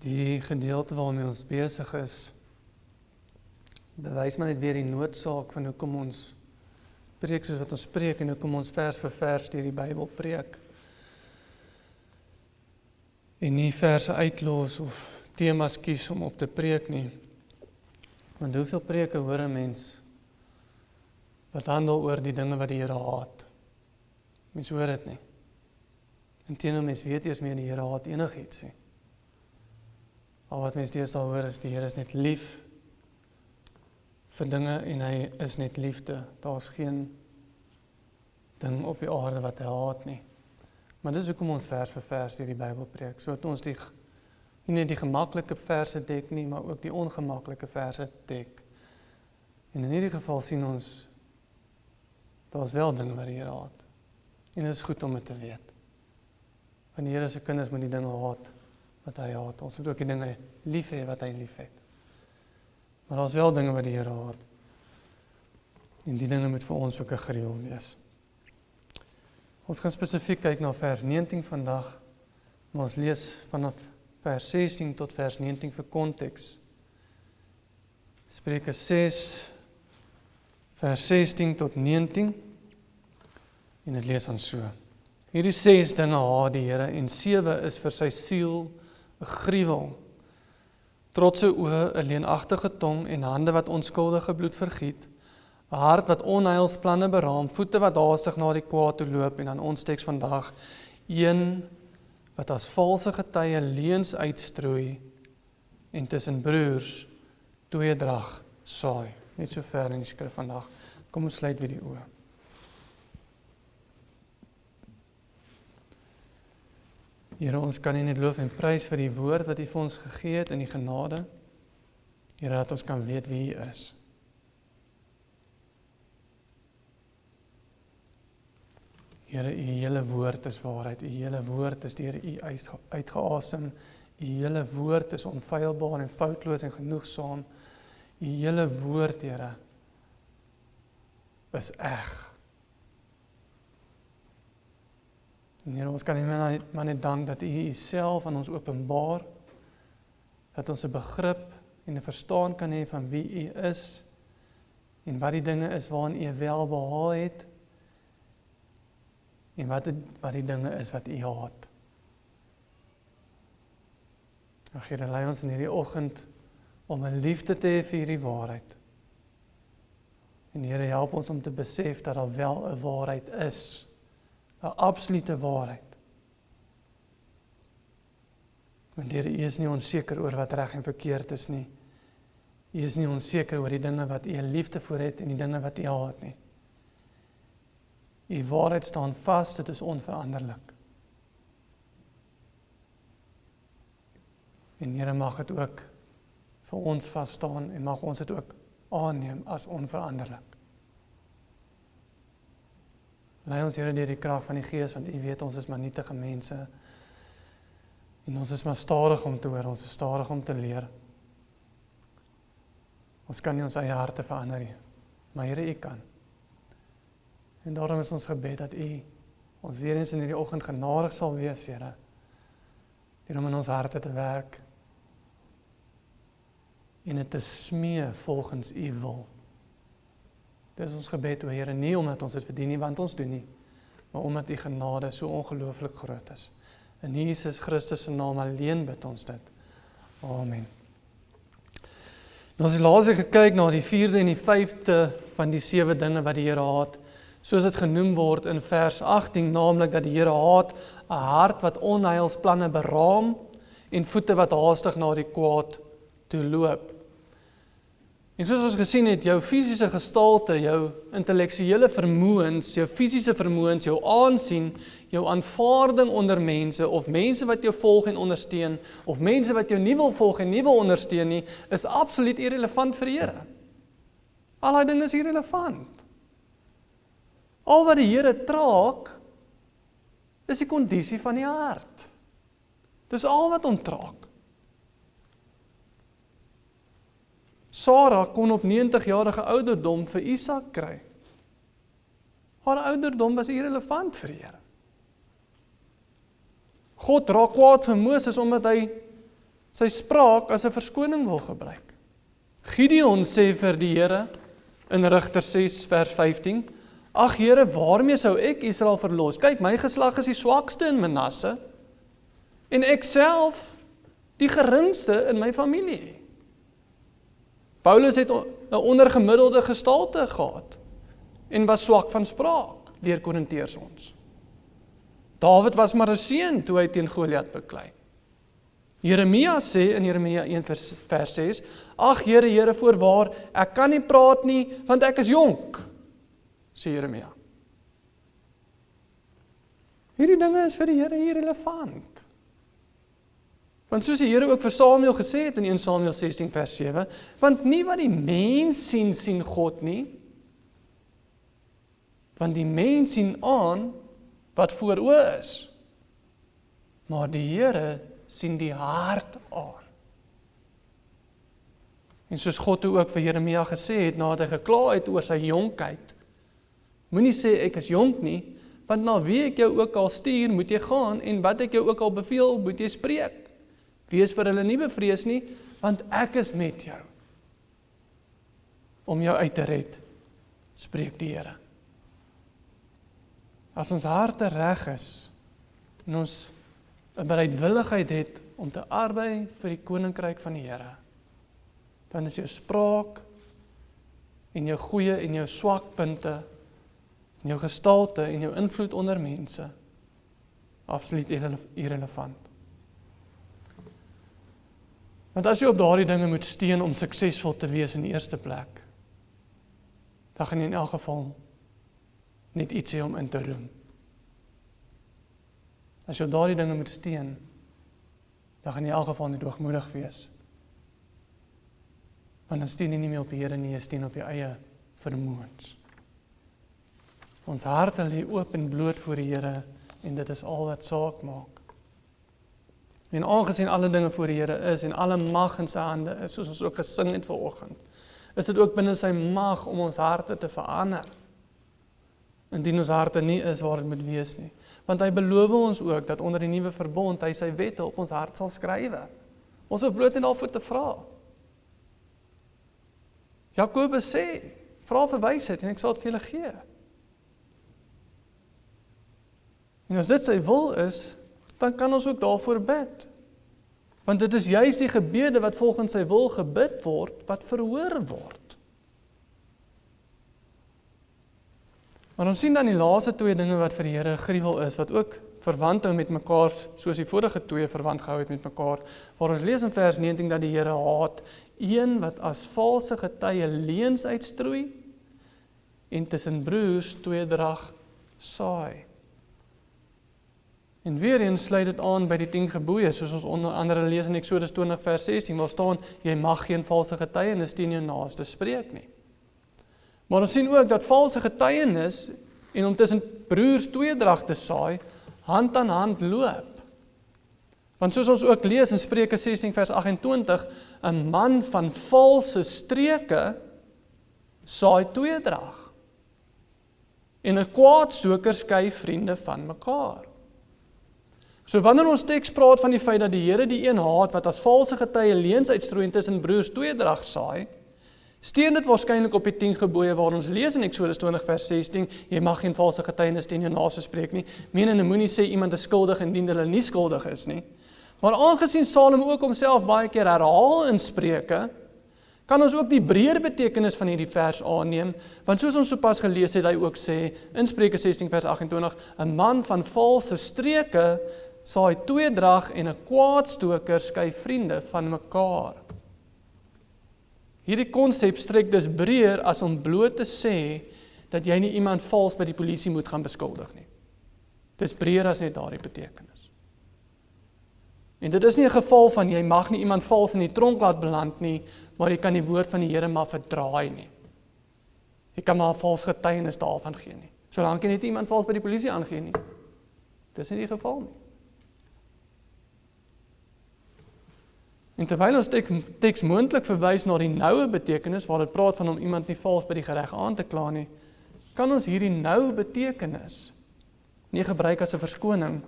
Die gedeelte waarmee ons besig is, bewys maar net weer die noodsaak van hoekom ons preek soos wat ons preek en hoekom ons vers vir vers deur die Bybel preek. En nie verse uitlos of temas kies om op te preek nie. Want hoeveel preke hoor 'n mens wat handel oor die dinge wat die Here haat? Mens hoor dit nie. Inteendeel, mens weet eers meer die Here haat enigiets nie. Al wat mens deesdae hoor is die Here is net lief vir dinge en hy is net liefde. Daar's geen ding op die aarde wat hy haat nie. Maar dis hoekom ons vers vir vers deur die Bybel preek, sodat ons nie net die gemaklike verse dek nie, maar ook die ongemaklike verse dek. En in hierdie geval sien ons, daar's wel dinge wat die Here haat. En dit is goed om dit te weet. Want die Here se kinders moet die dinge haat wat hy haat. Ons moet ook die dinge lief hê wat hy lief het. Maar daar's wel dinge wat die Here haat. En die dinge moet vir ons ook 'n gruwel wees. Ons gaan spesifiek kyk na vers 19 vandag, maar ons lees vanaf vers 16 tot vers 19 vir konteks. Spreuke 6, vers 16 tot 19, en dit lees dan so. Hierdie 6 dinge haat die Here, en 7 is vir sy siel 'n gruwel. Trotse oë, 'n leenagtige tong, en hande wat onskuldige bloed vergiet, 'n hart wat onheilsplanne beraam, voete wat haastig na die kwaad toe loop, en aan ons teks vandag, een wat as valse getuie leuns uitstrooi, en tussen broers tweedrag saai. Net so ver in die skrif vandag. Kom ons sluit weer die oë. Here, ons kan U net loof en prys vir die woord wat U vir ons gegee het in die genade. Here, dat ons kan weet wie U is. Here, U hele woord is waarheid, U hele woord is deur U uitgeasem, U hele woord is onfeilbaar en foutloos en genoegsaam, U hele woord, Here, is eg. En Here, ons kan U maar net dank dat U Uself aan ons openbaar, dat ons 'n begrip en 'n verstaan kan hê van wie U is, en wat die dinge is waarin U welbehaal het, en wat die dinge is wat U haat. Ag Here, lei ons in hierdie oggend om 'n liefde te hê vir hierdie waarheid. En Here, help ons om te besef dat daar wel 'n waarheid is, 'n absolute waarheid. Want Here, U is nie onseker oor wat reg en verkeerd is nie. U is nie onseker oor die dinge wat U 'n liefde voor het en die dinge wat U haat nie. U waarheid staan vas, dit is onveranderlik. En Here, mag dit ook vir ons vas staan en mag ons dit ook aanneem as onveranderlik. Lei ons Here deur die krag van die Gees, want U weet ons is maar nietige mense. En ons is maar stadig om te hoor, ons is stadig om te leer. Ons kan nie ons eie harte verander nie, maar Here, U kan. En daarom is ons gebed dat U ons weer eens in hierdie oggend genadig sal wees, Here, deur om in ons harte te werk en dit te smee volgens U wil. Dit is ons gebed, o Here, nie omdat ons dit verdien nie, want ons doen nie, maar omdat U genade so ongelooflik groot is. In Jesus Christus se naam alleen bid ons dit. Amen. Nou, ons het laasweek gekyk na die 4de en die 5de van die 7 dinge wat die Here haat, soos dit genoem word in vers 18, naamlik dat die Here haat 'n hart wat onheilsplanne beraam en voete wat haastig na die kwaad toe loop. En soos ons gesien het, jou fisiese gestalte, jou intellektuele vermoëns, jou fisiese vermoëns, jou aansien, jou aanvaarding onder mense, of mense wat jou volg en ondersteun, of mense wat jou nie wil volg en nie wil ondersteun nie, is absoluut irrelevant vir die Here. Al daai dinge is irrelevant. Al wat die Here traak, is die kondisie van die hart. Dis al wat hom traak. Sara kon op 90-jarige ouderdom vir Isak kry. Haar ouderdom was irrelevant vir die Here. God raak kwaad vir Moses omdat hy sy spraak as 'n verskoning wil gebruik. Gideon sê vir die Here in Rigter 6 vers 15, ag Here, waarmee sou ek Israel verlos? Kyk, my geslag is die swakste in Manasse, en ek self die geringste in my familie. Paulus het 'n ondergemiddelde gestalte gehad, en was swak van spraak, leer Korinteërs ons. Dawid was maar 'n seun toe hy teen Goliat beklei. Jeremia sê in Jeremia 1 vers 6, ag Here, Here, voorwaar, ek kan nie praat nie, want ek is jonk, sê Jeremia. Hierdie dinge is vir die Here irrelevant. Want soos die Here ook vir Samuel gesê het in 1 Samuel 16 vers 7, want nie wat die mens sien, sien God nie, want die mens sien aan wat voor oë is, maar die Here sien die hart aan. En soos God toe ook vir Jeremia gesê het, nadat hy gekla het oor sy jonkheid, moenie sê ek is jonk nie, want na wie ek jou ook al stuur, moet jy gaan, en wat ek jou ook al beveel, moet jy spreek. Wees vir hulle nie bevrees nie, want ek is met jou, om jou uit te red, spreek die Here. As ons harte reg is, en ons 'n bereidwilligheid het om te arbei vir die koninkryk van die Here, dan is jou spraak en jou goeie en jou swakpunte en jou gestalte en jou invloed onder mense absoluut irrelevant. Want as jy op daardie dinge moet steun om suksesvol te wees in die eerste plek, dan gaan jy in elk geval net iets hê om in te roem. As jy op daardie dinge moet steun, dan gaan jy in elk geval net hoogmoedig wees. Want dan steun jy nie meer op die Here nie, jy steun op jou eie vermoëns. Ons harte lê oop en bloot voor die Here, en dit is al wat saak maak. En aangesien alle dinge voor die Here is, en alle mag in sy hande is, soos ons ook gesing het vanoggend, is dit ook binne sy mag om ons harte te verander. Indien ons harte nie is waar dit moet wees nie. Want hy beloof ons ook, dat onder die nuwe verbond, hy sy wette op ons hart sal skrywe. Ons hoef bloot en daarvoor te vra. Jakobus sê, vra vir wysheid, en ek sal dit vir julle gee. En as dit sy wil is, dan kan ons ook daarvoor bid. Want dit is juis die gebede wat volgens sy wil gebid word, wat verhoor word. Maar ons sien dan die laaste twee dinge wat vir die Here gruwel is, wat ook verwant hou met mekaar, soos die vorige twee verwant gehou het met mekaar, waar ons lees in vers 19 dat die Here haat een wat as valse getuie leuns uitstroei, en tussen broers tweedrag saai. En weer eens sluit dit aan by die 10 gebooie, soos ons onder andere lees in Eksodus 20 vers 16, waar staan, jy mag geen valse getuienis teen jou naaste spreek nie. Maar ons sien ook dat valse getuienis, en om tussen broers tweedrag te saai, hand aan hand loop. Want soos ons ook lees in Spreuke 16 vers 28, 'n man van valse streke saai tweedrag, en 'n kwaadstoker skei vriende van mekaar. So wanneer ons teks praat van die feit dat die Here die een haat wat as valse getuie leuns uitstrooi en tussen broers tweedrag saai, steun dit waarskynlik op die 10 gebooie waar ons lees in Eksodus 20 vers 16, jy mag geen valse getuienis teen jou naaste spreek nie, menende moenie sê iemand is skuldig indien hulle nie skuldig is nie. Maar aangesien Salomo ook homself baie keer herhaal in Spreuke, kan ons ook die breër betekenis van hierdie vers aanneem, want soos ons sopas gelees het, hy ook sê in Spreuke 16 vers 28, 'n man van valse streke saai tweedrag en 'n kwaadstoker skei vriende van mekaar. Hierdie konsep strek dus breër as om bloot te sê dat jy nie iemand vals by die polisie moet gaan beskuldig nie. Dis breër as net daardie betekenis. En dit is nie 'n geval van jy mag nie iemand vals in die tronk laat beland nie, maar jy kan die woord van die Here maar verdraai nie. Jy kan maar 'n vals getuienis daarvan gee nie. Solank jy net iemand vals by die polisie aangee nie. Dis nie die geval nie. En terwyl ons teks moontlik verwys na die noue betekenis, waar dit praat van om iemand nie vals by die gereg aan te kla nie, kan ons hierdie noue betekenis nie gebruik as 'n verskoning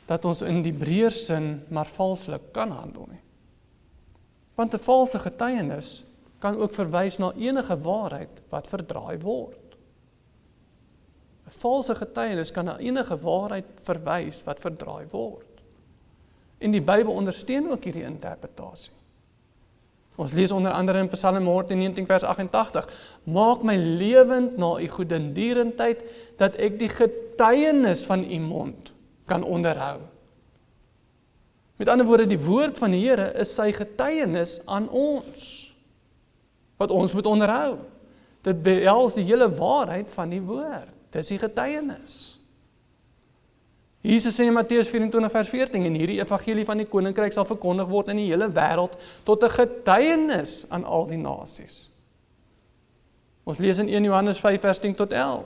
dat ons in die breër sin maar valslik kan handel nie. Want 'n valse getuienis kan ook verwys na enige waarheid wat verdraai word. 'n Valse getuienis kan na enige waarheid verwys wat verdraai word. En die Bybel ondersteun ook hierdie interpretasie. Ons lees onder andere in Psalm 119 vers 88, maak my lewend na u goedendierendheid, dat ek die getuienis van u mond kan onderhou. Met ander woorde, die woord van die Here is sy getuienis aan ons, wat ons moet onderhou. Dit behels die hele waarheid van die woord. Dit is die getuienis. Jesus sê in Matteus 24 vers 14, en hierdie evangelie van die koninkryk sal verkondig word in die hele wêreld tot 'n getuienis aan al die nasies. Ons lees in 1 Johannes 5 vers 10 tot 11.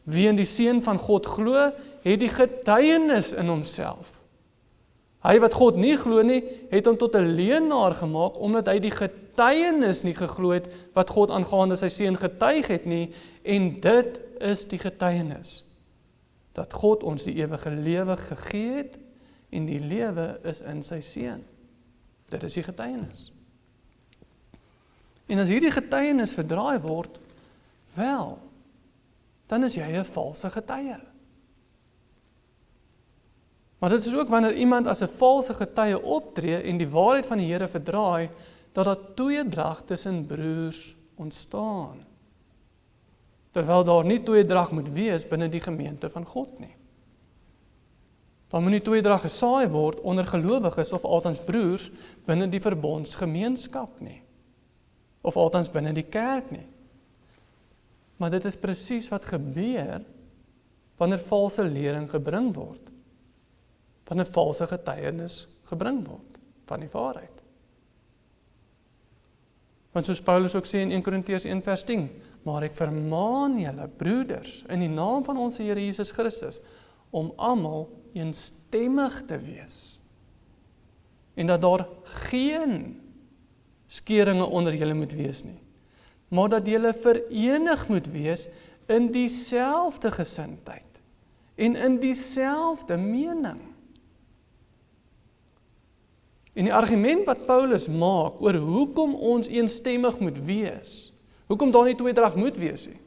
Wie in die Seun van God glo, het die getuienis in homself. Hy wat God nie glo nie, het hom tot 'n leienaar gemaak, omdat hy die getuienis nie geglo het, wat God aangaande sy Seun getuig het nie, en dit is die getuienis, dat God ons die ewige lewe gegee het, en die lewe is in sy Seun. Dit is die getuienis. En as hierdie getuienis verdraai word, wel, dan is jy 'n valse getuie. Maar dit is ook wanneer iemand as 'n valse getuie optree en die waarheid van die Here verdraai, dat daar tweedrag tussen broers ontstaan. Terwyl daar nie tweedrag moet wees binne die gemeente van God nie. Dan moet nie tweedrag gesaai word onder gelowiges of althans broers binne die verbondsgemeenskap nie. Of althans binne die kerk nie. Maar dit is presies wat gebeur wanneer valse lering gebring word. Wanneer valse getuienis gebring word van die waarheid. Want soos Paulus ook sê in 1 Korintiërs 1 vers 10, maar ek vermaan julle broeders in die naam van ons Here Jesus Christus om almal eenstemmig te wees. En dat daar geen skeringe onder julle moet wees nie, maar dat julle verenig moet wees in dieselfde gesindheid en in dieselfde mening. En die argument wat Paulus maak oor hoekom ons eenstemmig moet wees, hoekom daar nie tweedrag moet wees nie,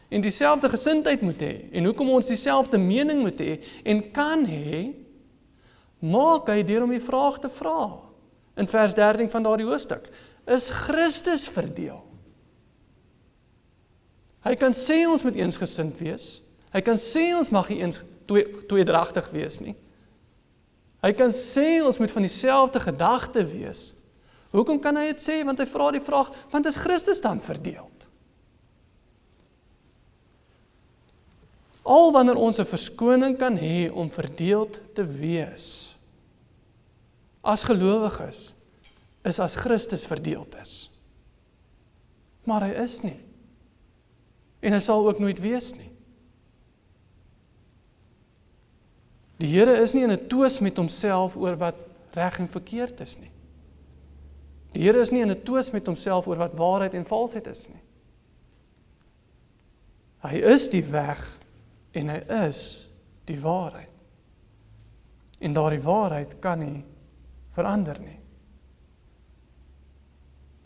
en dieselfde gesindheid moet hê, en hoekom ons dieselfde mening moet hê, en kan hê, maak hy deur om die vraag te vra, in vers 13 van daardie hoofstuk, is Christus verdeel? Hy kan sê ons moet eensgesind wees, hy kan sê ons mag nie tweedragtig wees nie, hy kan sê ons moet van dieselfde gedagte wees. Hoekom kan hy dit sê? Want hy vra die vraag, want is Christus dan verdeeld? Al wanneer ons 'n verskoning kan hê om verdeeld te wees, as gelowiges, is as Christus verdeeld is. Maar hy is nie. En hy sal ook nooit wees nie. Die Here is nie in 'n twis met homself oor wat reg en verkeerd is nie. Die Here is nie in 'n twis met homself oor wat waarheid en valsheid is nie. Hy is die weg en hy is die waarheid. En daardie waarheid kan nie verander nie.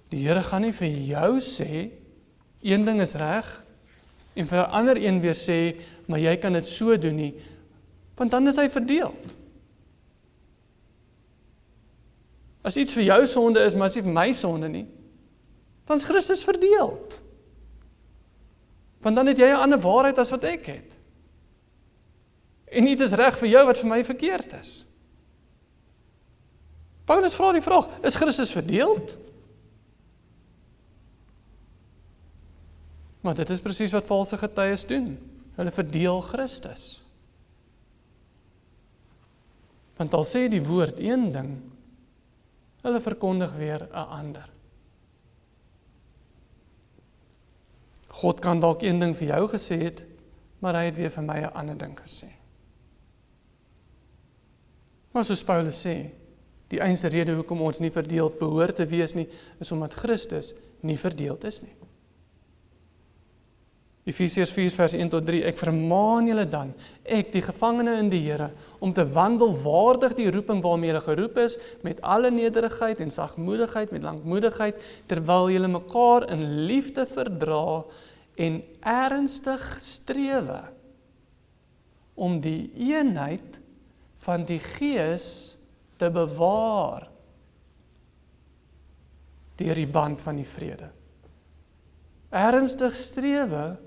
Die Here gaan nie vir jou sê, een ding is reg, en vir 'n ander een weer sê, maar jy kan dit so doen nie, want dan is hy verdeeld. As iets vir jou sonde is, maar as nie vir my sonde nie, dan is Christus verdeeld. Want dan het jy 'n ander waarheid as wat ek het. En iets is reg vir jou wat vir my verkeerd is. Paulus vra die vraag, is Christus verdeeld? Maar dit is presies wat valse getuies doen. Hulle verdeel Christus. Want al sê die woord een ding, hulle verkondig weer 'n ander. God kan dalk een ding vir jou gesê het, maar hy het weer vir my 'n ander ding gesê. Maar soos Paulus sê, die enigste rede hoekom ons nie verdeeld behoort te wees nie, is omdat Christus nie verdeeld is nie. Efesiërs 4 vers 1 tot 3, ek vermaan julle dan, ek die gevangene in die Here, om te wandel waardig die roeping waarmee julle geroep is, met alle nederigheid en sagmoedigheid, met lankmoedigheid, terwyl julle mekaar in liefde verdra en ernstig strewe om die eenheid van die Gees te bewaar deur die band van die vrede. Ernstig strewe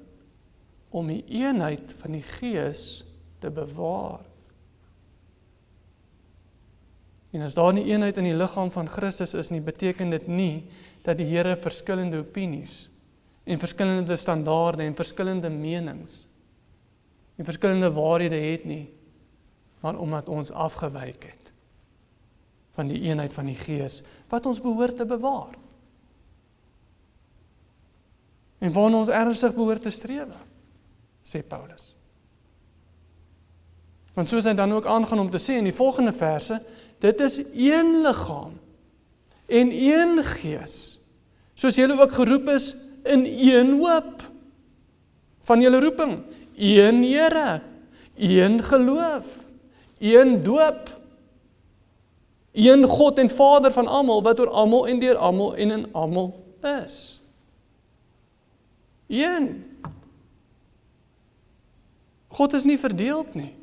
om die eenheid van die Gees te bewaar. En as daar nie eenheid in die liggaam van Christus is nie, beteken dit nie dat die Here verskillende opinies en verskillende standaarde en verskillende menings en verskillende waarhede het nie, maar omdat ons afgewyk het van die eenheid van die Gees wat ons behoort te bewaar. En waarna ons ernstig behoort te strewe, sê Paulus. Want soos hy dan ook aangaan om te sê in die volgende verse, dit is een liggaam en een Gees, soos julle ook geroep is in een hoop van julle roeping, een Here, een geloof, een doop, een God en Vader van almal, wat oor almal en deur almal en in almal is. Een. God is nie verdeeld nie.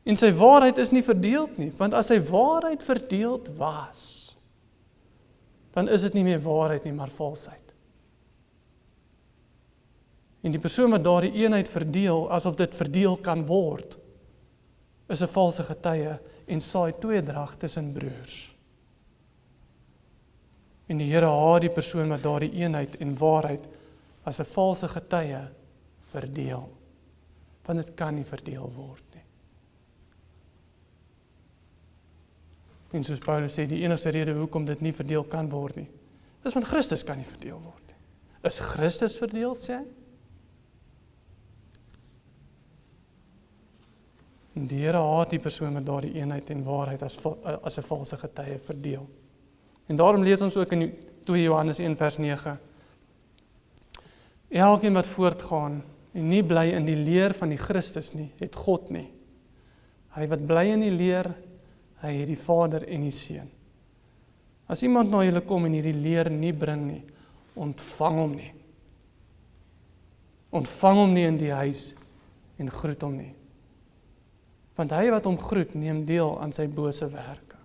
En sy waarheid is nie verdeeld nie, want as sy waarheid verdeeld was, dan is dit nie meer waarheid nie, maar valsheid. En die persoon wat daardie eenheid verdeel, asof dit verdeel kan word, is 'n valse getuie en saai tweedrag tussen broers. En die Here haat die persoon wat daardie eenheid en waarheid as 'n valse getuie verdeel. Want dit kan nie verdeel word nie. En soos Paulus sê, die enigste rede hoekom dit nie verdeel kan word nie, is want Christus kan nie verdeel word nie. Is Christus verdeel, sê hy? En die Here haat die persoon met daardie eenheid en waarheid as 'n valse getuie verdeel. En daarom lees ons ook in 2 Johannes 1 vers 9. Elkeen wat voortgaan en nie bly in die leer van die Christus nie, het God nie. Hy wat bly in die leer, hy het die Vader en die Seun. As iemand na julle kom en hierdie leer nie bring nie, ontvang hom nie. Ontvang hom nie in die huis en groet hom nie. Want hy wat hom groet, neem deel aan sy bose werke.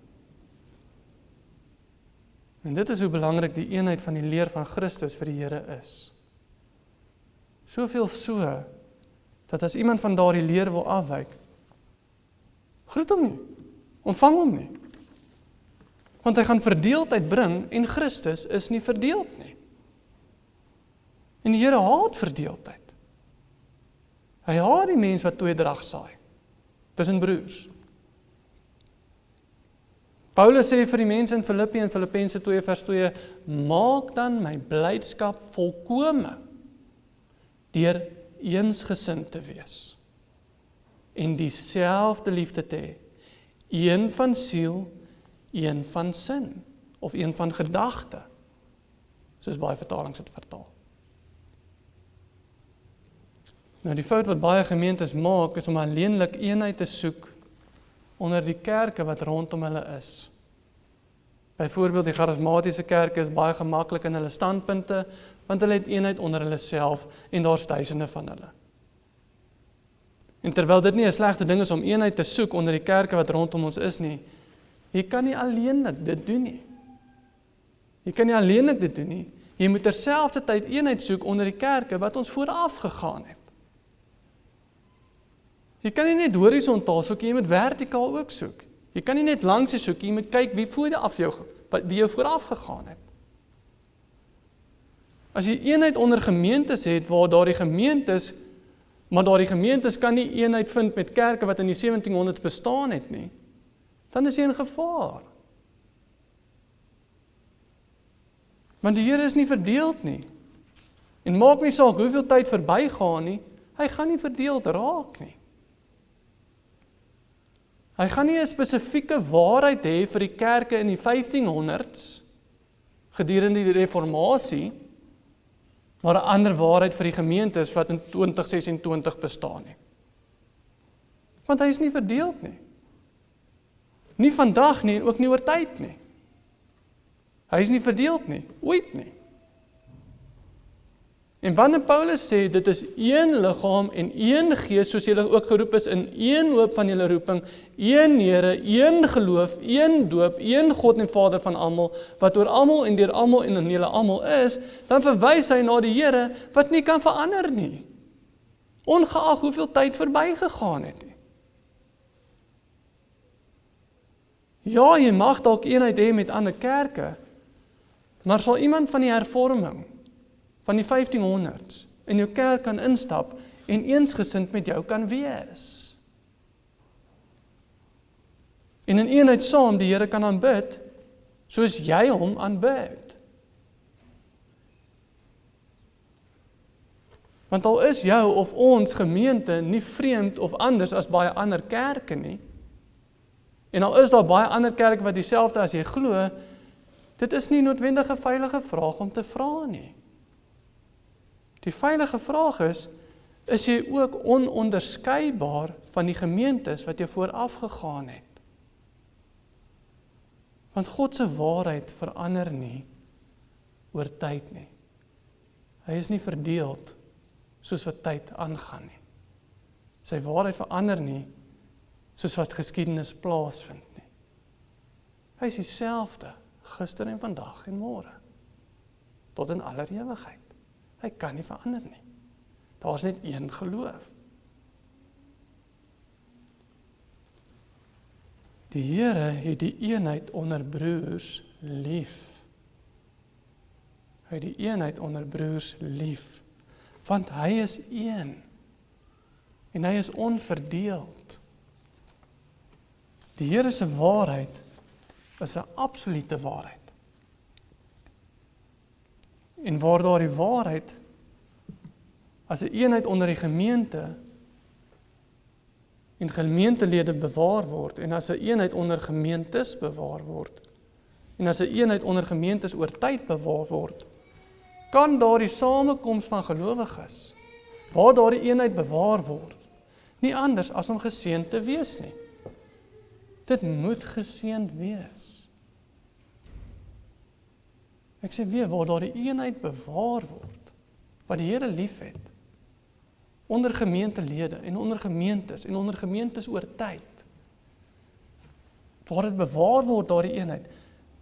En dit is hoe belangrik die eenheid van die leer van Christus vir die Here is. Soveel so, dat as iemand van daardie leer wil afwyk, groet hom nie, ontvang hom nie. Want hy gaan verdeeldheid bring en Christus is nie verdeeld nie. En die Here haat verdeeldheid. Hy haat die mens wat tweedrag saai tussen broers. Paulus sê vir die mense in Filippi en Filippense 2 vers 2, maak dan my blydskap volkome deur eensgesind te wees en dieselfde liefde te hê, een van siel, een van sin, of een van gedagte, soos baie vertalings dit vertaal. Nou die fout wat baie gemeentes maak, is om alleenlik eenheid te soek onder die kerke wat rondom hulle is. Byvoorbeeld die charismatiese kerke is baie gemaklik in hulle standpunte, want hulle het eenheid onder hulle self en daar's duisende van hulle. En terwyl dit nie 'n slegte ding is om eenheid te soek onder die kerke wat rondom ons is nie, jy kan nie alleenlik dit doen nie. Jy kan nie alleenlik dit doen nie. Jy moet terselfdertyd eenheid soek onder die kerke wat ons vooraf gegaan het. Jy kan nie net horisontaal soek, jy moet vertikaal ook soek. Jy kan nie net langs soek, jy moet kyk wie jou vooraf gegaan het. As jy eenheid onder gemeentes het, waar daardie gemeentes, maar daardie gemeentes kan nie eenheid vind met kerke wat in die 1700s bestaan het nie, dan is jy in gevaar. Want die Here is nie verdeeld nie. En maak nie saak hoeveel tyd verbygaan nie, hy gaan nie verdeeld raak nie. Hy gaan nie 'n spesifieke waarheid hê vir die kerke in die 1500s, gedurende die reformatie, maar 'n ander waarheid vir die gemeente is wat in 2026 bestaan nie. Want hy is nie verdeeld nie. Nie vandag nie en ook nie oor tyd nie. Hy is nie verdeeld nie, ooit nie. En wanneer Paulus sê, dit is een liggaam en een gees, soos julle ook geroep is in een hoop van julle roeping, een Here, een geloof, een doop, een God en Vader van almal, wat oor almal en deur almal en in julle almal is, dan verwys hy na die Here wat nie kan verander nie. Ongeag hoeveel tyd verbygegaan het nie. Ja, jy mag dalk eenheid hê met ander kerke, maar sal iemand van die hervorming van die 1500s in jou kerk kan instap en eensgesind met jou kan wees. En in eenheid saam die Here kan aanbid, soos jy hom aanbid. Want al is jou of ons gemeente nie vreemd of anders as baie ander kerke nie, en al is daar baie ander kerke wat dieselfde as jy glo, dit is nie noodwendig 'n veilige vraag om te vra nie. Die veilige vraag is jy ook ononderskeibaar van die gemeentes wat jy vooraf gegaan het? Want God se waarheid verander nie oor tyd nie. Hy is nie verdeeld soos wat tyd aangaan nie. Sy waarheid verander nie soos wat geskiedenis plaasvind nie. Hy is dieselfde gister en vandag en môre, tot in aller ewigheid. Hy kan nie verander nie. Daar is net een geloof. Die Here het die eenheid onder broers lief. Hy het die eenheid onder broers lief, want hy is een, en hy is onverdeeld. Die Here se waarheid is 'n absolute waarheid. En waar daar die waarheid as 'n eenheid onder die gemeente en gemeentelede bewaar word, en as 'n eenheid onder gemeentes bewaar word, en as 'n eenheid onder gemeentes oor tyd bewaar word, kan daar die samekoms van gelowiges, waar daar die eenheid bewaar word, nie anders as om geseënd te wees nie. Dit moet geseënd wees. Ek sê weer, waar daar die eenheid bewaar word, wat die Here lief het, onder gemeentelede en onder gemeentes oor tyd, waar dit bewaar word daar die eenheid,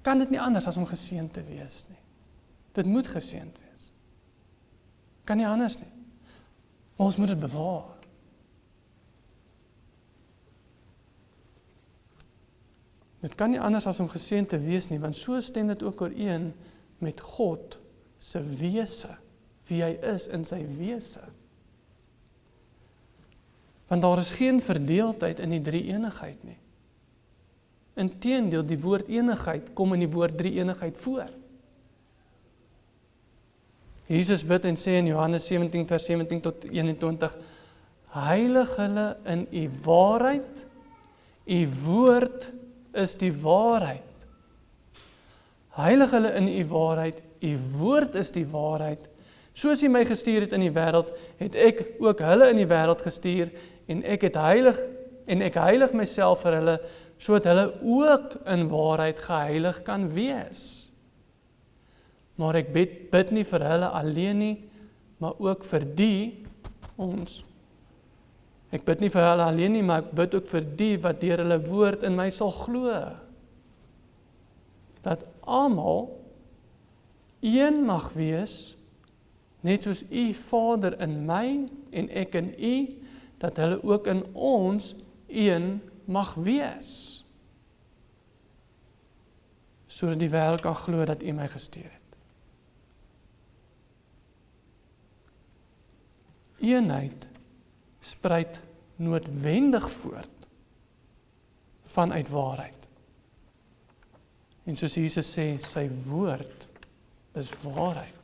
kan dit nie anders as om geseënd te wees nie. Dit moet geseënd wees. Kan nie anders nie. Maar ons moet dit bewaar. Dit kan nie anders as om geseënd te wees nie, want so stem dit ook ooreen met God se wese, wie hy is in sy wese. Want daar is geen verdeeldheid in die drie-eenigheid nie. Inteendeel, die woord eenigheid kom in die woord drie-eenigheid voor. Jesus bid en sê in Johannes 17 vers 17 tot 21, heilig hulle in u waarheid, u woord is die waarheid. Heilig hulle in u waarheid, u woord is die waarheid. Soos u my gestuur het in die wêreld, het ek ook hulle in die wêreld gestuur, en ek heilig myself vir hulle, sodat hulle ook in waarheid geheilig kan wees. Maar ek bid nie vir hulle alleen nie, maar ook vir die, ons. Ek bid nie vir hulle alleen nie, maar ek bid ook vir die wat deur hulle woord in my sal glo. Dat almal een mag wees, net soos u Vader in my en ek in u, dat hulle ook in ons een mag wees. Sodat die wêreld kan glo dat u my gestuur het. Eenheid spruit noodwendig voort vanuit waarheid. En soos Jesus sê, sy woord is waarheid.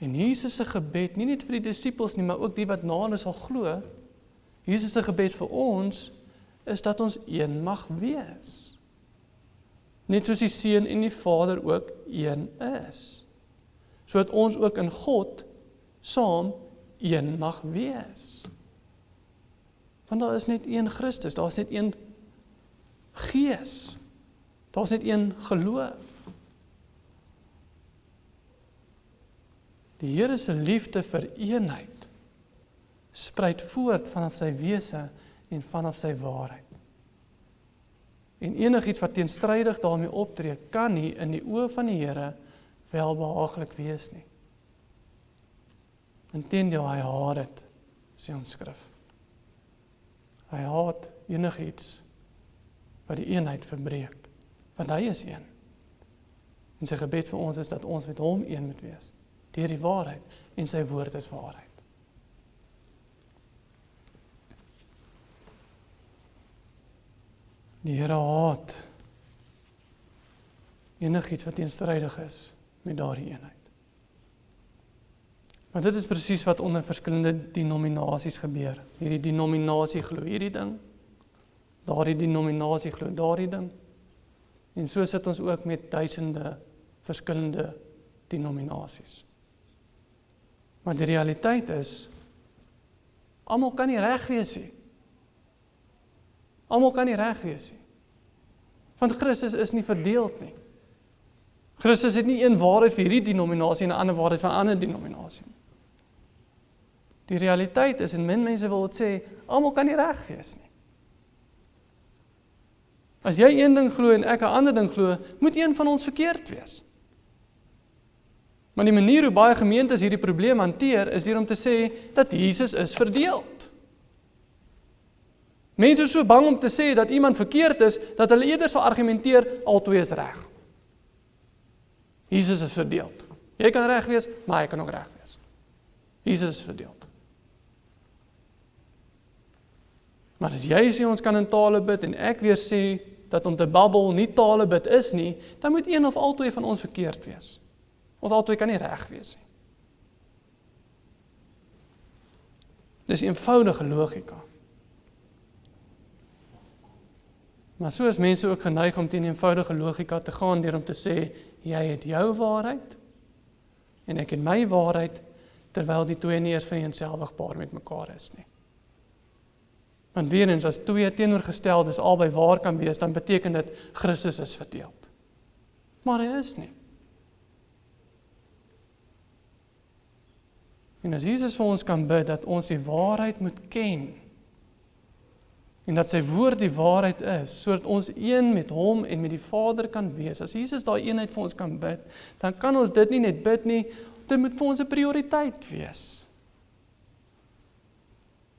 En Jesus se gebed, nie net vir die disippels nie, maar ook die wat na hulle sal glo, Jesus se gebed vir ons, is dat ons een mag wees. Net soos die Seun en die Vader ook een is. sodat ons ook in God saam een mag wees. Want daar is net een Christus, daar is net een Gees, daar is net een geloof. Die Here se liefde vir eenheid spruit voort vanaf sy wese en vanaf sy waarheid. En enigiets wat teenstrydig daarmee optree, kan nie in die oë van die Here welbehaaglik wees nie. Inteendeel, hy haat dit, sê ons skrif. Hy haat enigiets wat die eenheid verbreek, want hy is een. En sy gebed vir ons is dat ons met hom een moet wees, deur die waarheid, en sy woord is waarheid. Die Here haat enigiets wat teenstrydig is met daardie eenheid. Maar dit is presies wat onder verskillende denominasies gebeur. Hierdie denominasie glo hierdie ding, daardie denominasie glo daardie ding. En so sit ons ook met duisende verskillende denominasies. Maar die realiteit is, almal kan nie reg wees nie. Almal kan nie reg wees nie. Want Christus is nie verdeeld nie. Christus het nie een waarheid vir hierdie denominasie en 'n ander waarheid vir 'n ander denominasie. Die realiteit is, en min mense wil dit sê, almal kan nie reg wees nie. As jy een ding glo en ek 'n ander ding glo, moet een van ons verkeerd wees. Maar die manier hoe baie gemeentes hierdie probleem hanteer, is deur om te sê dat Jesus is verdeeld. Mense is so bang om te sê dat iemand verkeerd is, dat hulle eerder sal argumenteer, albei is reg. Jesus is verdeeld. Jy kan reg wees, maar hy kan ook reg wees. Jesus is verdeeld. Maar as jy sê ons kan in tale bid, en ek weer sê dat om te babbel nie tale bid is nie, dan moet een of albei van ons verkeerd wees. Ons albei kan nie reg wees nie. Dis eenvoudige logika. Maar so is mense ook geneig om teen eenvoudige logika te gaan, deur om te sê, jy het jou waarheid, en ek het my waarheid, terwyl die twee nie eens vereenselwigbaar met mekaar is nie. Want weer eens, as twee teenoorgesteldes albei waar kan wees, dan beteken dit, Christus is verdeeld. Maar hy is nie. En as Jesus vir ons kan bid, dat ons die waarheid moet ken, en dat sy woord die waarheid is, sodat ons een met hom en met die Vader kan wees. As Jesus daai eenheid vir ons kan bid, dan kan ons dit nie net bid nie, dit moet vir ons 'n prioriteit wees.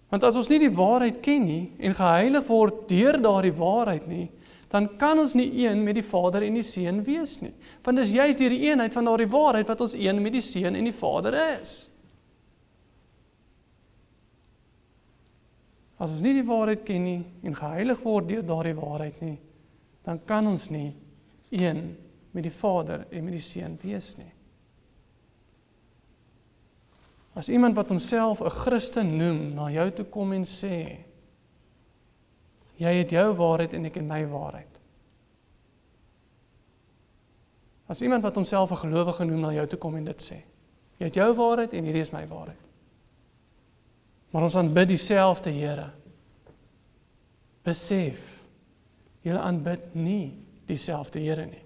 Want as ons nie die waarheid ken nie, en geheilig word deur daardie waarheid nie, dan kan ons nie een met die Vader en die Seun wees nie. Want dis juist deur die eenheid van daardie waarheid, wat ons een met die Seun en die Vader is. As ons nie die waarheid ken nie, en geheilig word deur daardie waarheid nie, dan kan ons nie een met die Vader en met die Seun wees nie. As iemand wat homself 'n Christen noem, na jou toe kom en sê, jy het jou waarheid en ek het my waarheid. As iemand wat homself 'n gelowige noem, na jou toe kom en dit sê, jy het jou waarheid en hierdie is my waarheid. Maar ons aanbid dieselfde Here. Besef, julle aanbid nie dieselfde Here nie.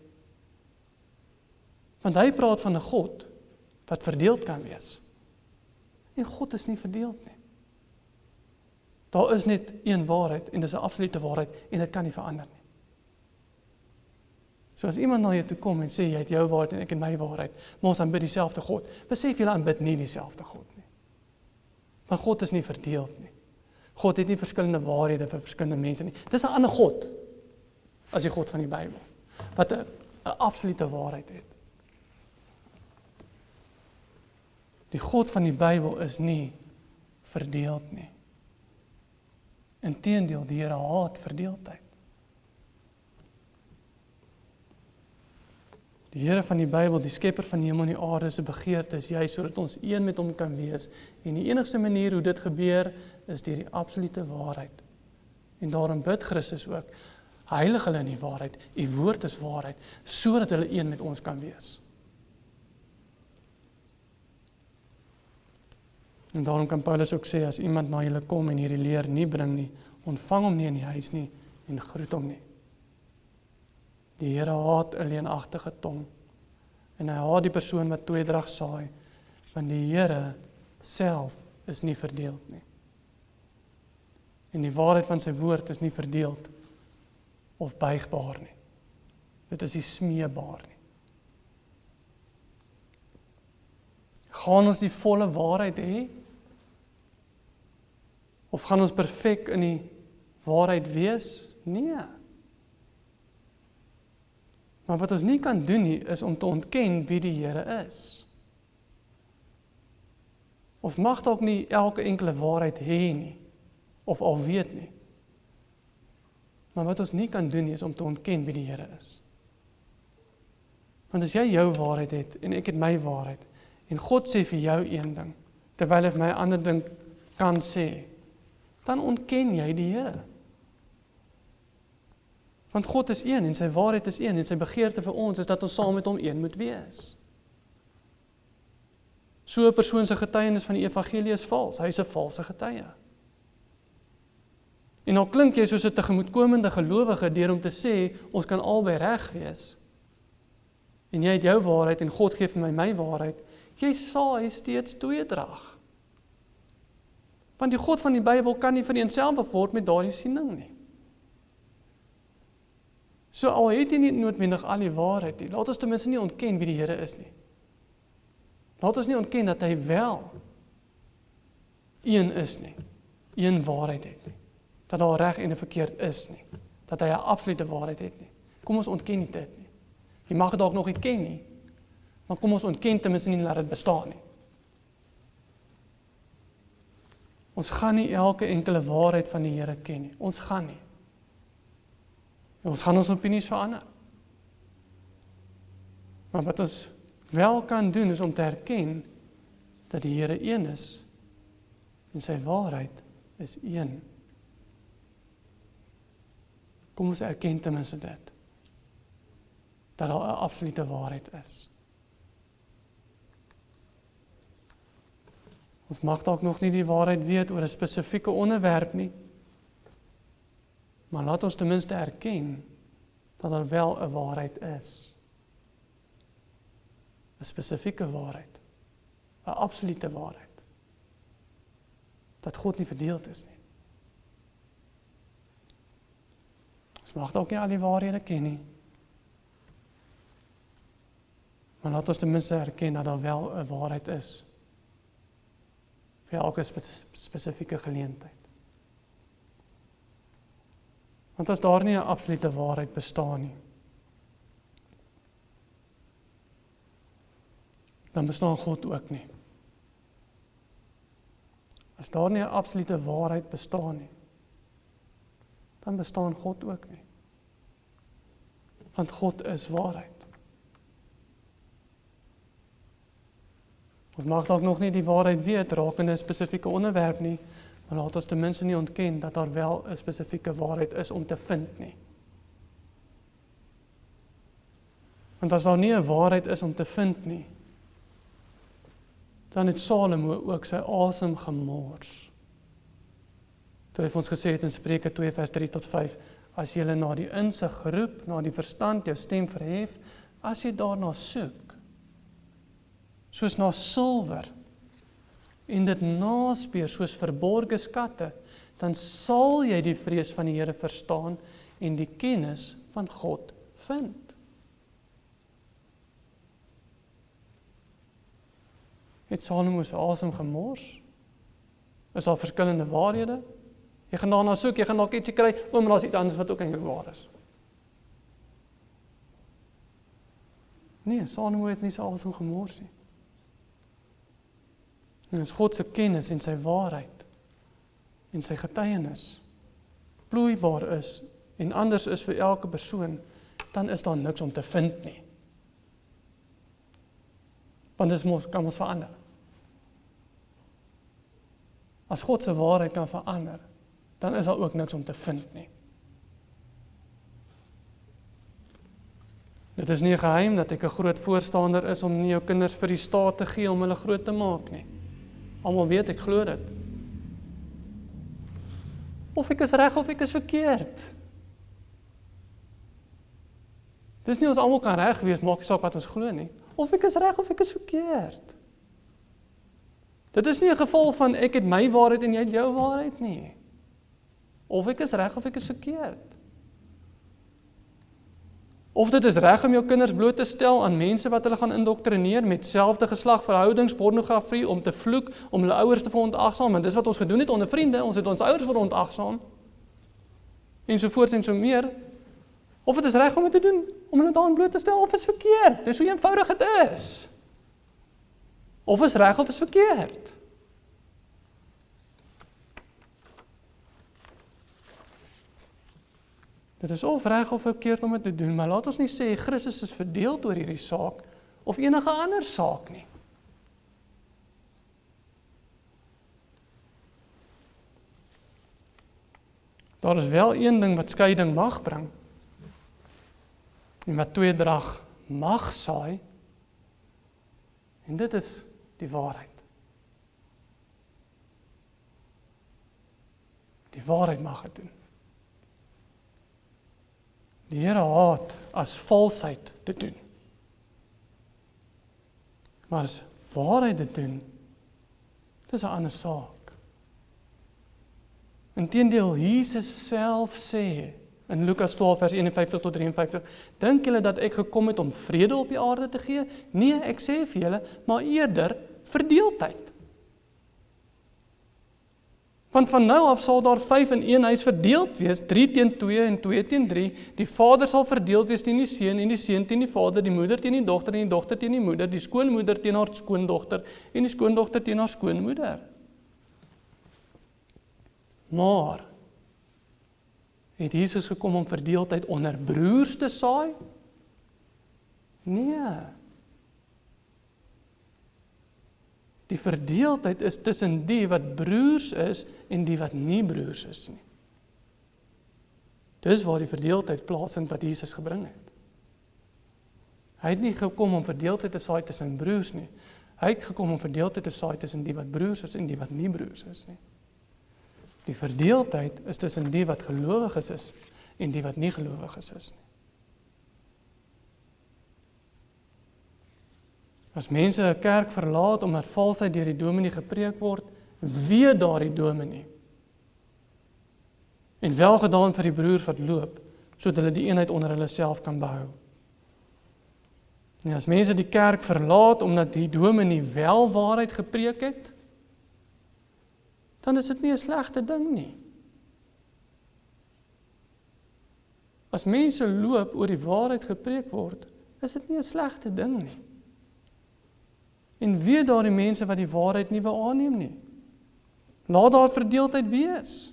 Want hy praat van 'n God wat verdeeld kan wees. En God is nie verdeeld nie. Daar is net een waarheid, en dis 'n absolute waarheid, en dit kan nie verander nie. So as iemand na jou toe kom en sê, jy het jou waarheid en ek het my waarheid, maar ons aanbid dieselfde God, besef julle aanbid nie dieselfde God nie. Want God is nie verdeeld nie. God het nie verskillende waarhede vir verskillende mense nie. Dis 'n ander God, as die God van die Bybel, wat 'n absolute waarheid het. Die God van die Bybel is nie verdeeld nie. Inteendeel, die Here haat verdeeldheid. Die Here van die Bybel, die skepper van die hemel en die aarde, se begeerte is juist sodat ons een met hom kan wees. En die enigste manier hoe dit gebeur, is deur die absolute waarheid. En daarom bid Christus ook, heilig hulle in die waarheid, u woord is waarheid, sodat hulle een met ons kan wees. En daarom kan Paulus ook sê, as iemand na julle kom en hierdie leer nie bring nie, ontvang hom nie in die huis nie en groet hom nie. Die Here haat 'n leenagtige tong en hy haat die persoon wat tweedrag saai, want die Here self is nie verdeeld nie. En die waarheid van sy woord is nie verdeeld of buigbaar nie. Dit is nie smeebaar nie. Gaan ons die volle waarheid hê? Of gaan ons perfek in die waarheid wees? Nee. Maar wat ons nie kan doen nie, is om te ontken wie die Here is. Ons mag dalk nie elke enkele waarheid hê nie, of al weet nie. Maar wat ons nie kan doen nie, is om te ontken wie die Here is. Want as jy jou waarheid het, en ek het my waarheid, en God sê vir jou een ding, terwyl hy vir my 'n ander ding kan sê, dan ontken jy die Here. Want God is een, en sy waarheid is een, en sy begeerte vir ons is dat ons saam met hom een moet wees. So 'n persoon se getuienis van die evangelie is vals, hy is 'n valse getuie. En al klink jy soos 'n tegemoetkomende gelowige deur om te sê, ons kan albei reg wees, en jy het jou waarheid, en God gee vir my waarheid, jy saai steeds tweedrag. Want die God van die Bybel kan nie vereenselwig word met daardie siening nie. So al het jy nie noodwendig al die waarheid nie, laat ons ten minste nie ontken wie die Here is nie. Laat ons nie ontken dat hy wel een is nie, een waarheid het nie, dat daar reg en verkeerd is nie, dat hy 'n absolute waarheid het nie. Kom ons ontken nie dit nie. Jy mag dit dalk nog nie ken nie, maar kom ons ontken ten minste nie dat dit bestaan nie. Ons gaan nie elke enkele waarheid van die Here ken nie. Ons gaan nie. En ons gaan ons opinies verander. Maar wat ons wel kan doen, is om te erken dat die Here een is en sy waarheid is een. Kom ons erken ten minste dit, dat daar 'n absolute waarheid is. Ons mag dalk nog nie die waarheid weet oor 'n spesifieke onderwerp nie, maar laat ons ten minste erken dat daar wel 'n waarheid is. 'n Spesifieke waarheid, 'n absolute waarheid, dat God nie verdeeld is nie. Ons mag dalk nie al die waarhede ken nie, maar laat ons ten minste erken dat daar wel 'n waarheid is vir elke spesifieke geleentheid. Want as daar nie 'n absolute waarheid bestaan nie, dan bestaan God ook nie. As daar nie 'n absolute waarheid bestaan nie, dan bestaan God ook nie. Want God is waarheid. Ons mag dalk nog nie die waarheid weet rakende 'n spesifieke onderwerp nie, maar laat ons ten minste nie ontken dat daar wel 'n spesifieke waarheid is om te vind nie. Want as daar nie 'n waarheid is om te vind nie, dan het Salomo ook sy asem gemors. Toe hy vir ons gesê het in Spreuke 2 vers 3 tot 5, as jy na die insig roep, na die verstand jou stem verhef, as jy daarna soek, soos na silwer, en dit naspeur soos verborge skatte, dan sal jy die vrees van die Here verstaan en die kennis van God vind. Het Salomo se asem gemors? Is daar verskillende waarhede? Jy gaan daarna soek, jy gaan dalk ietsie kry, maar daar's iets anders wat ook eintlik waar is. Nee, Salomo het nie sy asem gemors nie. En as God se kennis en sy waarheid en sy getuienis vloeibaar is en anders is vir elke persoon, dan is daar niks om te vind nie. Want dit kan ons verander. As God se waarheid kan verander, dan is daar ook niks om te vind nie. Dit is nie 'n geheim dat ek 'n groot voorstander is om nie jou kinders vir die staat te gee om hulle groot te maak nie. Almal weet ek glo dit. Of ek is reg of ek is verkeerd. Dis nie ons almal kan reg wees, maak nie saak wat ons glo nie. Of ek is reg of ek is verkeerd. Dit is nie 'n geval van ek het my waarheid en jy het jou waarheid nie. Of ek is reg of ek is verkeerd. Of dit is reg om jou kinders bloot te stel aan mense wat hulle gaan indoktrineer met selfde geslagverhoudings, pornografie, om te vloek, om hulle ouers te verontagsaam, en dis wat ons gedoen het onder vriende, ons het ons ouers verontagsaam, ensovoorts en so meer. Of dit is reg om dit te doen, om hulle daarin bloot te stel, of is verkeerd, dis hoe eenvoudig het is. Of is reg of is verkeerd. Dit is of reg of verkeerd om dit te doen, maar laat ons nie sê Christus is verdeeld oor hierdie saak, of enige ander saak nie. Daar is wel een ding wat skeiding mag bring, en wat tweedrag mag saai, en dit is die waarheid. Die waarheid mag het doen. Die Here haat as valsheid te doen. Maar as waarheid te doen, dit is 'n ander saak. Inteendeel, Jesus self sê in Lukas 12 vers 51 tot 53, dink julle dat ek gekom het om vrede op die aarde te gee? Nee, ek sê vir julle, maar eerder verdeeldheid. Want van nou af sal daar 5 in een huis verdeeld wees, 3 teen 2 en 2 teen 3. Die vader sal verdeeld wees teen die seun en die seun teen die vader, die moeder teen die dogter en die dogter teen die moeder, die skoonmoeder teen haar skoondogter en die skoondogter teen haar skoonmoeder. Maar het Jesus gekom om verdeeldheid onder broers te saai? Nee. Die verdeeldheid is tussen die wat broers is en die wat nie broers is nie. Dis waar die verdeeldheid plaasvind wat Jesus gebring het. Hy het nie gekom om verdeeldheid te saai tussen broers nie. Hy het gekom om verdeeldheid te saai tussen die wat broers is en die wat nie broers is nie. Die verdeeldheid is tussen die wat gelowiges is en die wat nie gelowiges is nie. As mense 'n kerk verlaat omdat valsheid deur die dominee gepreek word, weet daardie dominee. En welgedaan vir die broers wat loop, sodat hulle die eenheid onder hulle self kan behou. En as mense die kerk verlaat omdat die dominee wel waarheid gepreek het, dan is dit nie 'n slegte ding nie. As mense loop oor die waarheid gepreek word, is dit nie 'n slegte ding nie. En weet daardie mense wat die waarheid nie wil aanneem nie. Laat daar verdeeldheid wees.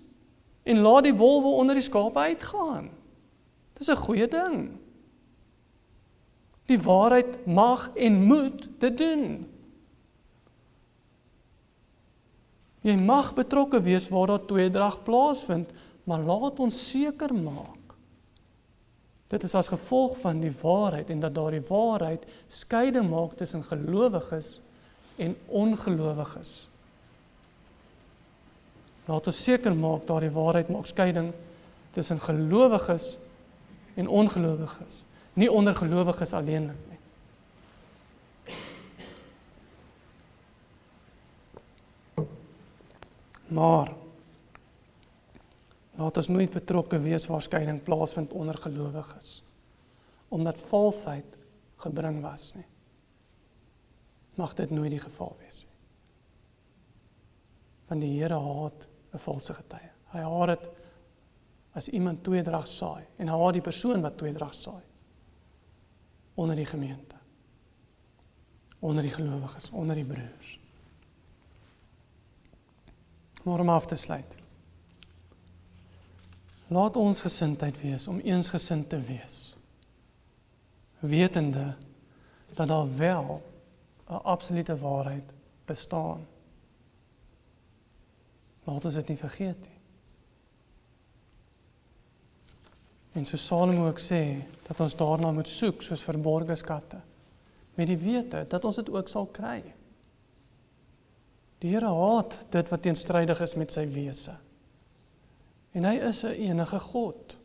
En laat die wolwe onder die skape uitgaan. Dis 'n goeie ding. Die waarheid mag en moet dit doen. Jy mag betrokke wees waar daar tweedrag plaasvind, maar laat ons seker maak. Dit is as gevolg van die waarheid en dat daardie waarheid skeiding maak tussen gelowiges en ongelowiges. Laat ons seker maak daardie waarheid maak skeiding tussen gelowiges en ongelowiges, nie onder gelowiges alleenlik nie. Maar laat ons nooit betrokke wees waar skeiding plaasvind onder gelowiges, omdat valsheid gebring was nie. Mag dit nooit die geval wees nie. Want die Here haat 'n valse getuie. Hy haat dit as iemand tweedrag saai, en hy haat die persoon wat tweedrag saai onder die gemeente, onder die gelowiges, onder die broers. Maar om af te sluit, laat ons gesindheid wees om eensgesind te wees, wetende dat daar wel 'n absolute waarheid bestaan. Laat ons dit nie vergeet nie. En so Salomo ook sê, dat ons daarna moet soek soos verborgde skatte, met die wete dat ons dit ook sal kry. Die Here haat dit wat teenstrydig is met sy wese. En hy is 'n enige God.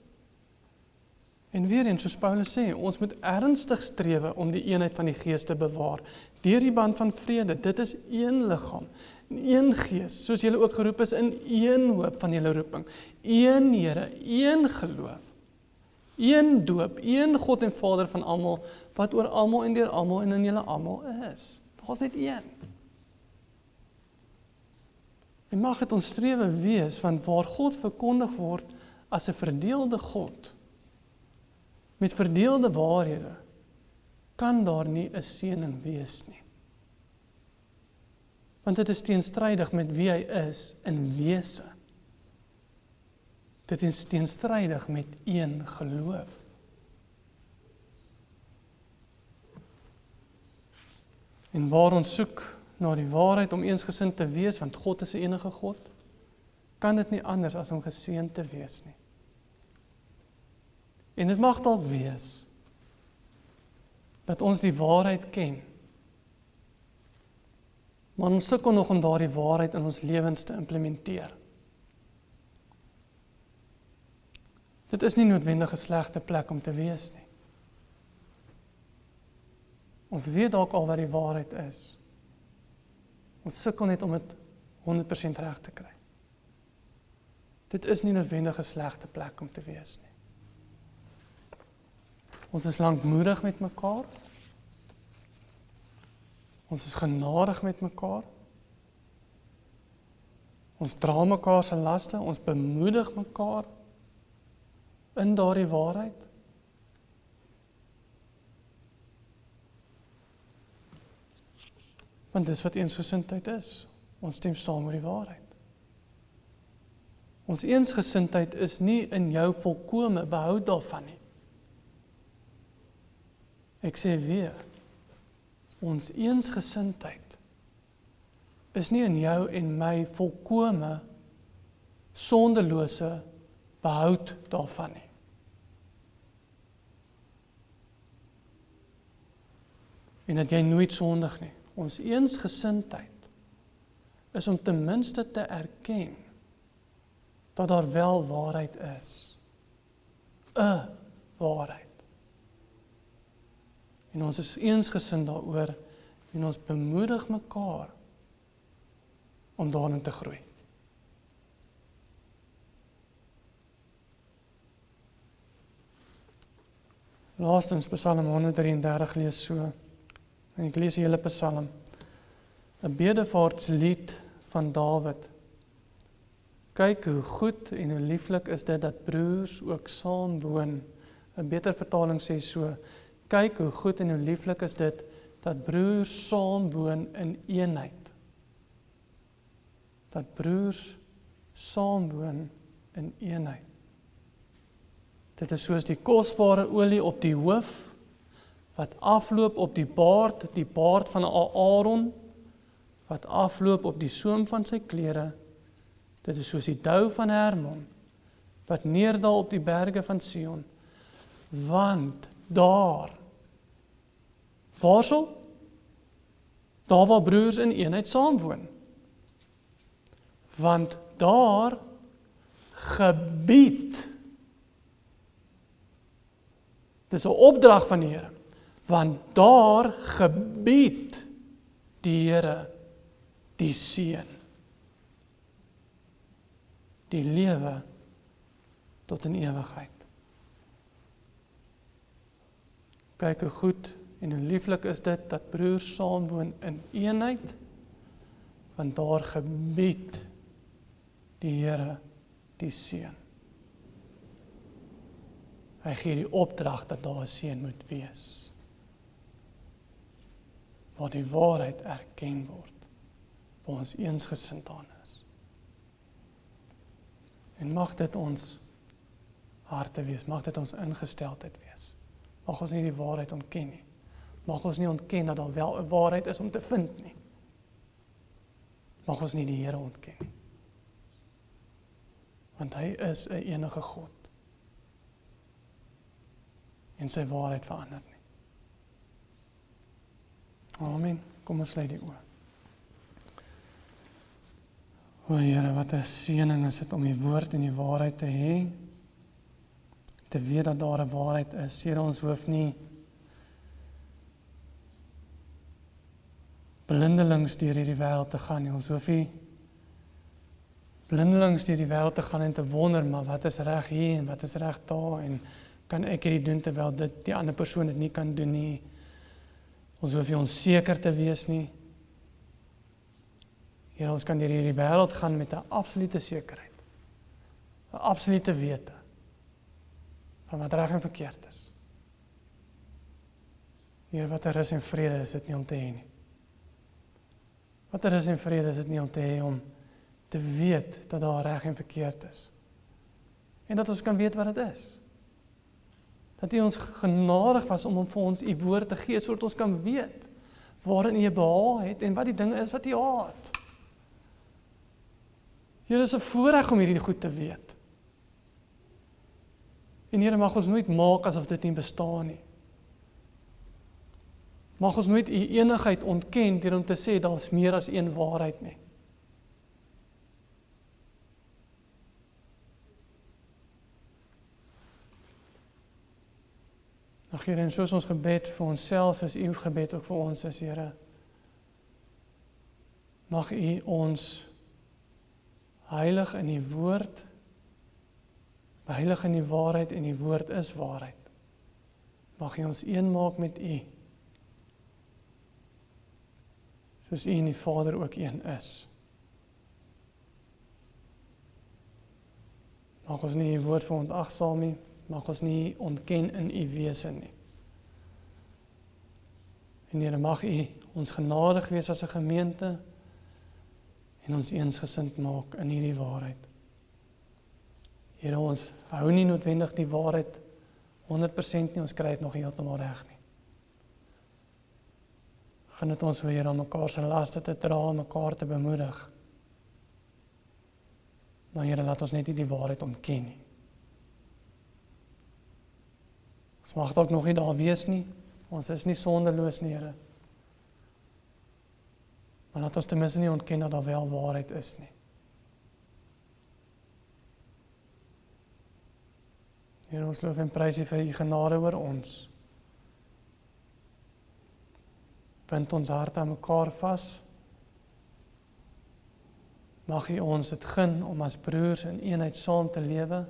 En weer eens, soos Paulus sê, ons moet ernstig strewe om die eenheid van die Gees te bewaar, deur die band van vrede. Dit is een liggaam, een Gees, soos julle ook geroep is in een hoop van julle roeping, een Here, een geloof, een doop, een God en Vader van almal, wat oor almal en deur almal en in julle almal is. Daar's net een. En mag dit ons strewe wees van waar God verkondig word as 'n verdeelde God, met verdeelde waarhede, kan daar nie 'n seëning wees nie. Want dit is teenstrydig met wie hy is in wese. Dit is teenstrydig met een geloof. En waar ons soek na die waarheid om eensgesind te wees, want God is 'n enige God, kan dit nie anders as om geseënd te wees nie. En dit mag dalk wees dat ons die waarheid ken, maar ons sukkel nog om daardie waarheid in ons lewens te implementeer. Dit is nie noodwendig 'n slegte plek om te wees nie. Ons weet dalk al wat die waarheid is. Ons sukkel net om dit 100% reg te kry. Dit is nie noodwendig 'n slegte plek om te wees nie. Ons is lankmoedig met mekaar. Ons is genadig met mekaar. Ons dra mekaar se laste, ons bemoedig mekaar in daardie waarheid. Want dis wat eensgesindheid is. Ons stem saam oor die waarheid. Ons eensgesindheid is nie in jou volkome behoud daarvan nie. Ek sê weer, ons eensgesindheid is nie in jou en my volkome sondelose behoud daarvan nie. En dat jy nooit sondig nie. Ons eensgesindheid is om ten minste te erken dat daar wel waarheid is. 'n waarheid. En ons is eensgesind daaroor en ons bemoedig mekaar om daarin te groei. Laastens, Psalm 133 lees so, en ek lees die hele Psalm, 'n bedevaartslied van Dawid. Kyk hoe goed en hoe lieflik is dit dat broers ook saam woon. 'n beter vertaling sê so, kyk hoe goed en hoe lieflik is dit dat broers saam woon in eenheid. Dat broers saam woon in eenheid. Dit is soos die kosbare olie op die hoof, wat afloop op die baard van Aaron, wat afloop op die soem van sy klere. Dit is soos die dou van Hermon, wat neerdal op die berge van Sion. Want daar waar broers in eenheid saamwoon. Want daar gebied. Dis 'n opdrag van die Here. Want daar gebied die Here die seën. Die lewe tot in ewigheid. Kyk hoe goed en hoe lieflik is dit dat broers saamwoon in eenheid, want daar gebied die Here die seën. Hy gee die opdrag dat daar 'n seën moet wees, waar die waarheid erken word, waar ons eensgesind aan is. En mag dit ons harte wees, mag dit ons ingesteldheid wees. Mag ons nie die waarheid ontken nie. Mag ons nie ontken dat daar wel 'n waarheid is om te vind nie. Mag ons nie die Here ontken nie. Want hy is 'n enige God. En sy waarheid verander nie. Amen. Kom ons sluit die oë. O Here, wat 'n seëning is dit om die woord en die waarheid te hê, te weet dat daar 'n waarheid is. Here, ons hoef nie blindelings deur hierdie wêreld te gaan nie. Ons hoef nie blindelings deur die wêreld te gaan en te wonder, maar wat is reg hier en wat is reg daar en kan ek hierdie doen terwyl die ander persoon dit nie kan doen nie. Ons hoef nie onseker te wees nie. Here, ons kan deur hierdie wêreld gaan met 'n absolute sekerheid, 'n absolute wete van wat reg en verkeerd is. Here, wat 'n rus en vrede is dit nie om te hê nie. Wat 'n rus en vrede is dit nie om te hê om te weet dat daar reg en verkeerd is. En dat ons kan weet wat dit is. Dat U ons genadig was om vir ons U woord te gee, sodat ons kan weet waarin U behaal het en wat die dinge is wat U haat. Here, is 'n voorreg om hierdie goed te weet. En Here, mag ons nooit maak asof dit nie bestaan nie. Mag ons nooit U enigheid ontken deur om te sê daar is meer as een waarheid nie. Ag Here, en soos ons gebed vir onsself, soos U gebed ook vir ons is, Here, mag U ons heilig in die woord, heilig in die waarheid en die woord is waarheid. Mag U ons een maak met U, soos U en die Vader ook een is. Mag ons nie U woord verontagsaam nie, mag ons nie ontken in U wese nie. En Here, mag U ons genadig wees as 'n gemeente en ons eensgesind maak in hierdie waarheid. Here, ons hou nie noodwendig die waarheid 100% nie, ons kry dit nog heeltemal reg nie. Gun dit ons, Here, om mekaar se laste te dra, mekaar te bemoedig. Maar Here, laat ons net nie die waarheid ontken nie. Ons mag dalk nog nie daar wees nie, ons is nie sondeloos nie, Here. Maar laat ons ten minste nie ontken dat daar wel waarheid is nie. Here, ons loof en prys U vir U genade oor ons. Bind ons harte aan mekaar vas. Mag U ons dit gun om as broers in eenheid saam te lewe.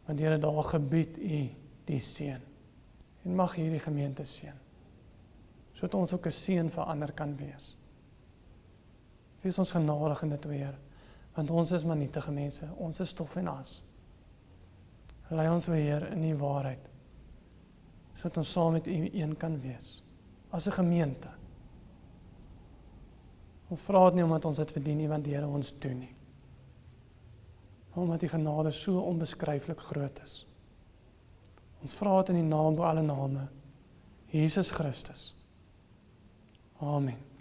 Want Here, daar gebied U die seën. En mag hierdie gemeente seën, sodat ons ook 'n seën vir ander kan wees. Wees ons genadig in dit, Heer, want ons is maar nietige mense, ons is stof en as. Lei ons, Heer, in die waarheid, sodat ons saam met U een kan wees, as 'n gemeente. Ons vra dit nie omdat ons dit verdien nie, want die Here ons doen nie. Omdat die genade so onbeskryflik groot is. Ons vra dit in die naam bo alle name, Jesus Christus. Amen.